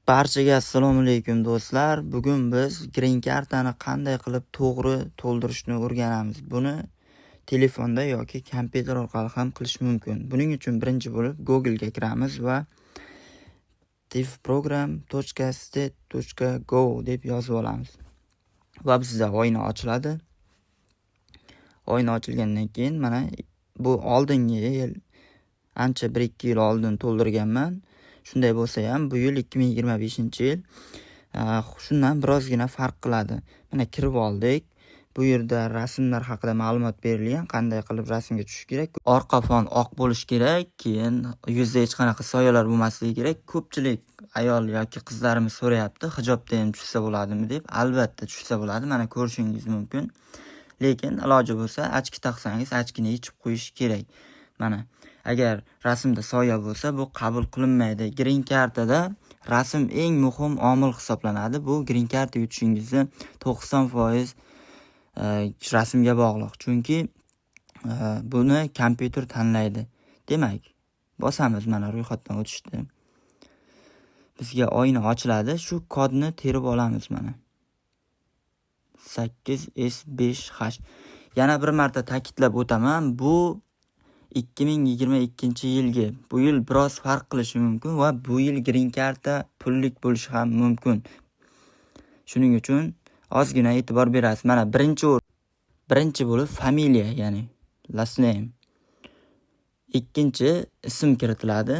Barchaga assalomu alaykum do'stlar. Bugun biz Green Card'ni qanday qilib to'g'ri to'ldirishni o'rganamiz. Buni telefonda yoki kompyuter orqali ham qilish mumkin. Buning uchun birinchi bo'lib Google ga kiramiz va tifprogram.state.go deb yozib olamiz. Va bizda oyna ochiladi. Oyna ochilgandan keyin mana bu oldingi yil ancha 1-2 yil oldin to'ldirganman. Shunday bo'lsa ham bu yil 2025-yil. Shundan birozgina farq qiladi. Mana kirib oldik. Bu yerda rasmlar haqida ma'lumot berilgan, qanday qilib rasmga tushish kerak. Orqa fon oq bo'lish kerak, keyin yuzda hech qanaqa soyalar bo'lmasligi kerak. Ko'pchilik ayol yoki qizlarimiz so'rayapti, hijobda ham tushsa bo'ladimi deb. Albatta tushsa bo'ladi. Mana ko'rishingiz mumkin. Lekin iloji bo'lsa, ochki taqsangiz, ochkini yechib qo'yish kerak. Mana agar rasmda soya bo'lsa, bu qabul qilinmaydi. Green Card'da rasm eng muhim omil hisoblanadi. Bu Green Card yutishingizni 90% rasmga bog'liq. Chunki buni kompyuter tanlaydi. Demak, bosamiz mana ro'yxatdan o'tishdi. Bizga oyna ochiladi. Shu kodni terib olamiz mana. 8S5H. Yana bir marta ta'kidlab o'taman, bu 2022-yilgi. Bu yil biroz farq qilishi mumkin va bu yil Green Card'da pullik bo'lishi ham mumkin. Shuning uchun ozgina e'tibor berasiz. Mana birinchi bo'lib familiya, ya'ni last name. Ikkinchi ism kiritiladi.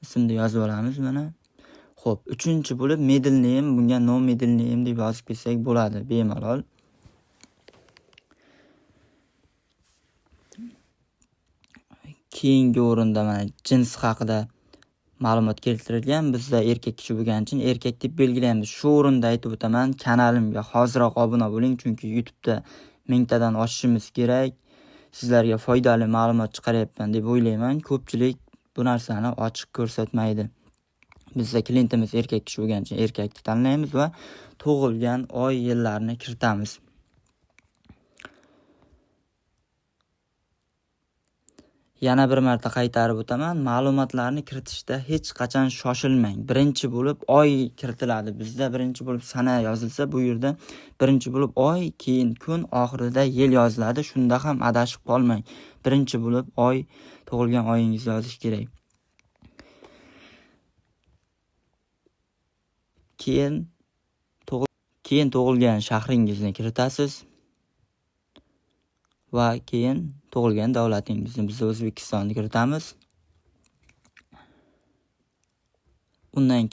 Ismni yozib olamiz mana. Xo'p, uchinchi bo'lib middle name, bunga no middle name deb yozib kelsak bo'ladi, bemalol. Keyingi o'rinda mana jins haqida ma'lumot keltirilgan. Bizda erkak kishi bo'lgani uchun erkak deb belgilaymiz. Shu o'rinda aytib o'taman, kanalimga hoziroq obuna bo'ling, chunki YouTube'da 1000 tadan oshishimiz kerak. Sizlarga foydali ma'lumot chiqaryapman deb o'ylayman. Ko'pchilik bu narsani ochiq ko'rsatmaydi. Bizda klientimiz erkak kishi bo'lgani uchun erkakni tanlaymiz va tug'ilgan oy yillarni kiritamiz. Yana bir marta qaytarib o'taman, ma'lumotlarni kiritishda hech qachon shoshilmang. Birinchi bo'lib oy kiritiladi. Bizda birinchi bo'lib sana yozilsa, bu yerda birinchi bo'lib oy, keyin kun, oxirida yil yoziladi. Shunda ham adashib qolmang. Birinchi bo'lib oy, tug'ilgan oyingizni yozish kerak. Keyin tug'ilgan shahringizni kiritasiz va keyin tug'ilgan davlatingizni, biz O'zbekistonni kiritamiz. Undan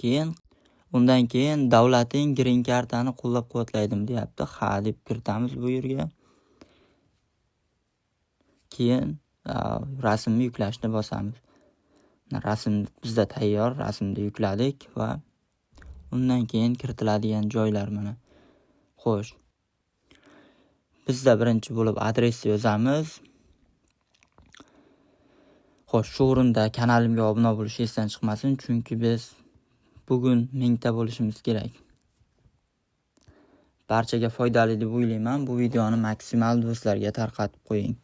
keyin davlating Green Card'ni qo'llab-quvvatlaydimi deyapti. Ha deb kiritamiz bu yerga. Keyin rasmni yuklashni bosamiz. Rasm bizda tayyor, rasmni yukladik va undan keyin kiritiladigan joylar mana. Xo'sh. Bizda birinchi bo'lib adresni yozamiz. Xo'sh, shu o'rinda kanalimga obuna bo'lish esdan chiqmasin, chunki biz bugun 1000 ta bo'lishimiz kerak. Barchaga foydali deb o'ylayman. Bu videoni maksimal do'stlarga tarqatib qo'ying.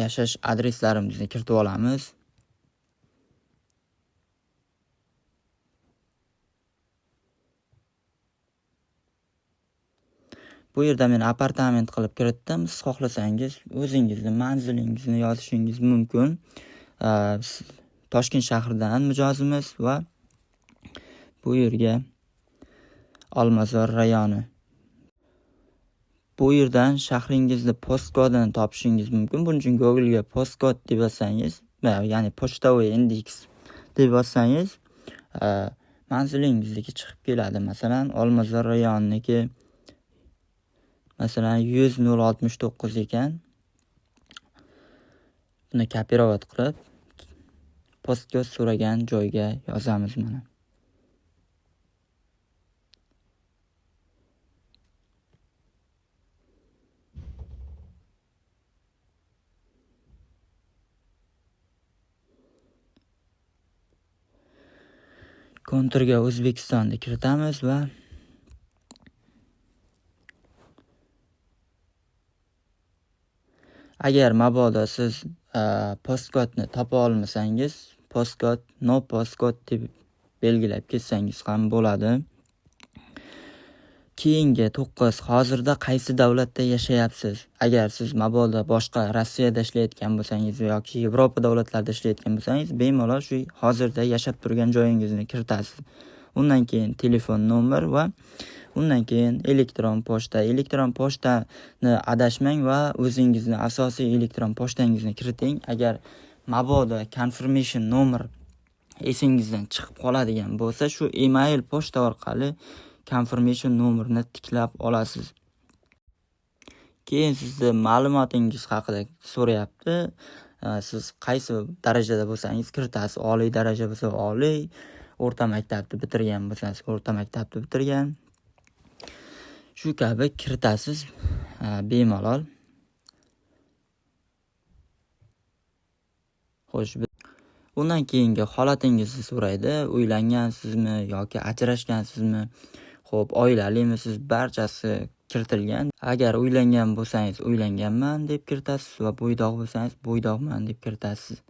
Yashash adreslarimizni kiritib olamiz. Bu yerda men apartament qilib kiritdim. Siz xohlasangiz o'zingizni manzilingizni yozishingiz mumkin. Toshkent shahridan mijozimiz va bu yerga Olmazor rayoni. Bu yerdan shahringizni postkodini topishingiz mumkin. Buning uchun Google ga postkod deb yozsangiz, ya'ni pochtaviy indeks deb yozsangiz, manzilingizniki chiqib keladi. Masalan, Olmazor rayoniniki masalan 100.069 ekan. Buni kopirovat qilib postkod so'ragan joyga yozamiz mana. Konturga O'zbekistonni kiritamiz va agar mabodo siz postkodni topa olmasangiz, postkod, no postkod deb belgilab ketsangiz ham bo'ladi. Keyingi 9. Hozirda qaysi davlatda yashayapsiz? Agar siz mabodo boshqa Rossiyada ishlayotgan bo'lsangiz yoki Yevropa davlatlarida ishlayotgan bo'lsangiz, bemalol shu hozirda yashab turgan joyingizni kiritasiz. Undan keyin telefon nomer va undan keyin elektron pochta. Elektron pochtani adashmang va o'zingizni asosiy elektron pochtangizni kiriting. Agar mabodo confirmation nomer esingizdan chiqib qoladigan bo'lsa, shu email pochta orqali confirmation nomerni tiklab olasiz. Keyin sizni ma'lumotingiz haqida so'rayapti. Siz qaysi darajada bo'lsangiz kiritasiz. Oliy daraja bo'lsa oliy, o'rta maktabni bitirgan bo'lsangiz o'rta maktabni bitirgan. Shu kabi kiritasiz bemalol. Xo'sh, undan keyingi holatingizni so'raydi. Uylangansizmi yoki ajrashgansizmi? Xo'p, oilalimisiz? Barchasi kiritilgan. Agar uylangan bo'lsangiz uylanganman deb kiritasiz va bo'ydoq bo'lsangiz bo'ydoqman deb kiritasiz.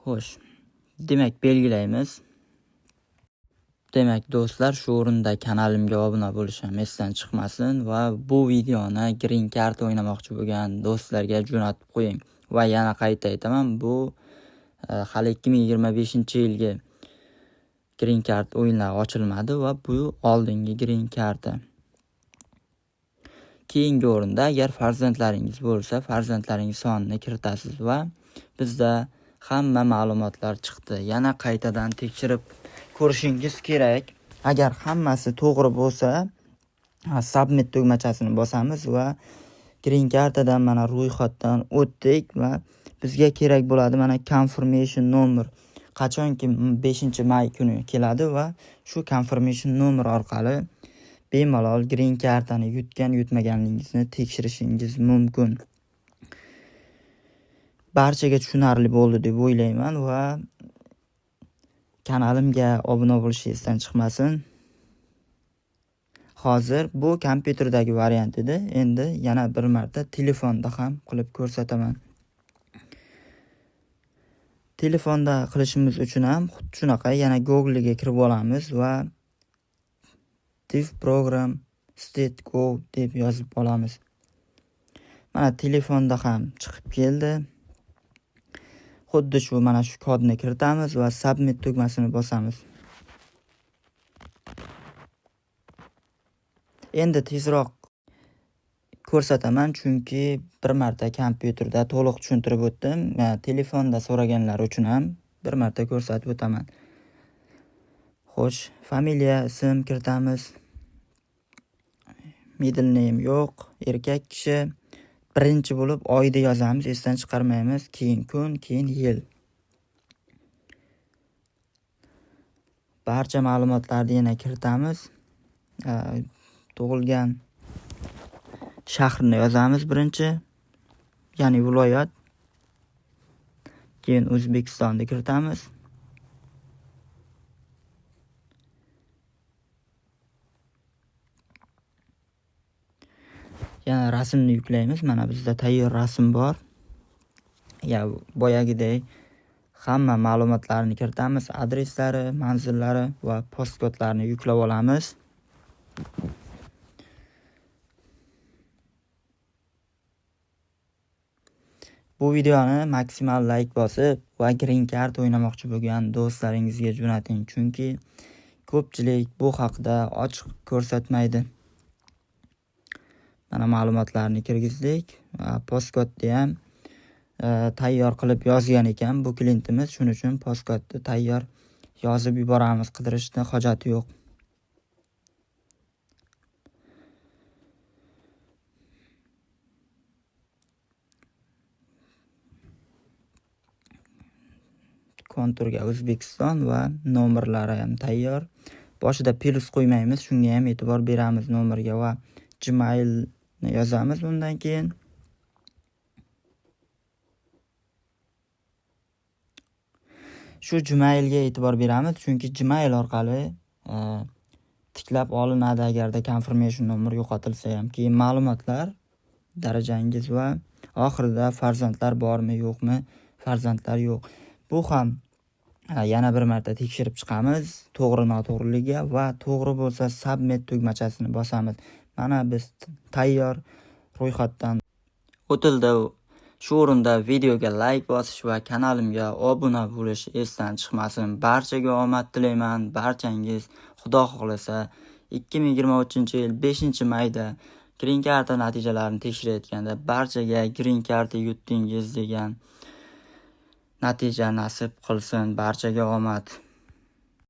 Xo'sh, demak belgilaymiz. Demak do'stlar, shu o'rinda kanalimga obuna bo'lish ham esdan chiqmasin va bu videoni green card o'ynamoqchi bo'lgan do'stlarga jo'natib qo'ying. Va yana qayta aytaman, bu hali 2025-yilgi green card o'yinlari ochilmadi va bu oldingi green card. Keyingi o'rinda agar farzandlaringiz bo'lsa, farzandlaringiz sonini kiritasiz va bizda hamma ma'lumotlar chiqdi. Yana qaytadan tekshirib ko'rishingiz kerak. Agar hammasi to'g'ri bo'lsa, submit tugmachasini bosamiz va green carddan mana ro'yxatdan o'tdik va bizga kerak bo'ladi mana confirmation nomer. Qachonki 5-may kuni keladi va shu confirmation nomer orqali bemalol green cardani yutmaganligingizni tekshirishingiz mumkin. Barchaga tushunarli bo'ldi deb o'ylayman va kanalimga obuna bo'lish esdan chiqmasin. Hozir bu kompyuterdagi variant edi. Endi yana bir marta telefonda ham qilib ko'rsataman. Telefonda qilishimiz uchun ham xuddi shunaqa yana Google ga kirib olamiz va div program state go deb yozib olamiz. Mana telefonda ham chiqib keldi. Xuddi shu mana shu kodni kiritamiz va submit tugmasini bosamiz. Endi tezroq ko'rsataman, chunki bir marta kompyuterda to'liq tushuntirib o'tdim. Telefonda so'raganlar uchun ham bir marta ko'rsatib o'taman. Xo'sh, familiya, ism kiritamiz. Middle name yo'q, erkak kishi. Birinchi bo'lib oyni yozamiz, esdan chiqarmaymiz. Keyin kun, keyin yil. Barcha ma'lumotlarni yana kiritamiz. Tug'ilgan shahrni yozamiz birinchi, ya'ni viloyat. Keyin O'zbekistonni kiritamiz. Yana rasmni yuklaymiz. Mana bizda tayyor rasm bor. Boyagidek hamma ma'lumotlarni kiritamiz, adreslari, manzillari va postkodlarni yuklab olamiz. Bu videoni maksimal like bosib va green card o'ynamoqchi bo'lgan do'stlaringizga jo'nating, chunki ko'pchilik bu haqida ochiq ko'rsatmaydi. Mana ma'lumotlarni kirgizdik. Postkodni ham tayyor qilib yozgan ekan bu klientimiz. Shuning uchun postkodni tayyor yozib yuboramiz. Qidirishni hojati yo'q. Konturga O'zbekiston va nomerlari ham tayyor. Boshida plus qo'ymaymiz, shunga ham e'tibor beramiz nomerga va Gmailni yozamiz undan keyin. Shu Gmailga e'tibor beramiz, chunki Gmail orqali tiklab olinadi agarda confirmation nomer yo'qotilsa ham. Keyin ma'lumotlar, darajangiz va oxirida farzandlar bormi yo'qmi? Farzandlar yo'q. Bu ham yana bir marta tekshirib chiqamiz to'g'ri-noto'g'riligiga va to'g'ri bo'lsa submit tugmachasini bosamiz. Mana biz tayyor ro'yxatdan o'tildi. Shu o'rinda videoga like bosish va kanalimga obuna bo'lish esdan chiqmasin. Barchaga omad tilayman. Barchangiz Xudo xohlasa 2023-yil 5-mayda Green Card natijalarini tekshirayotganda barchaga Green Card yutdingiz degan natija nasib qilsin. Barchaga omad.